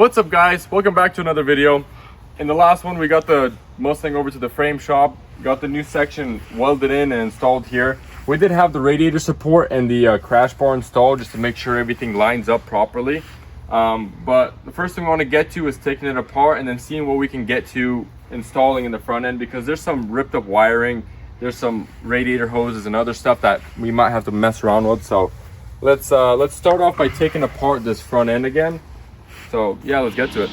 What's up guys, welcome back to another video. In the last one we got the Mustang over to the frame shop, got the new section welded in and installed here. We did have the radiator support and the crash bar installed just to make sure everything lines up properly. But the first thing we want to get to is taking it apart and then seeing what we can get to installing in the front end, because there's some ripped up wiring, there's some radiator hoses and other stuff that we might have to mess around with. So let's start off by taking apart this front end again. So yeah, let's get to it.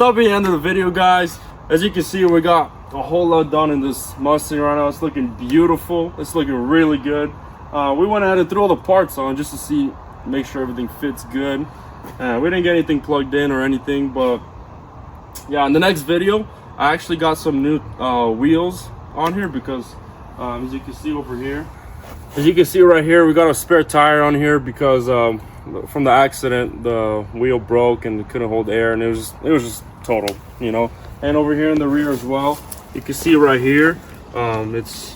Stop at the end of the video, guys. As you can see, we got a whole lot done in this Mustang right now. It's looking beautiful. It's looking really good. We went ahead and threw all the parts on just to see, make sure everything fits good. We didn't get anything plugged in or anything, but yeah, in the next video I actually got some new wheels on here because as you can see over here, as you can see right here, we got a spare tire on here because from the accident the wheel broke and it couldn't hold air, and it was just total, you know. And over here in the rear as well, you can see right here, it's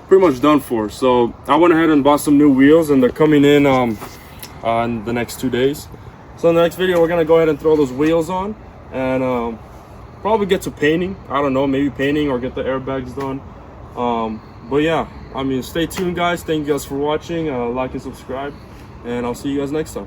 pretty much done for. So I went ahead and bought some new wheels, and they're coming in the next 2 days. So in the next video we're gonna go ahead and throw those wheels on and probably get to painting. I don't know, maybe painting or get the airbags done. But yeah, I mean, stay tuned, guys. Thank you guys for watching. Like and subscribe, and I'll see you guys next time.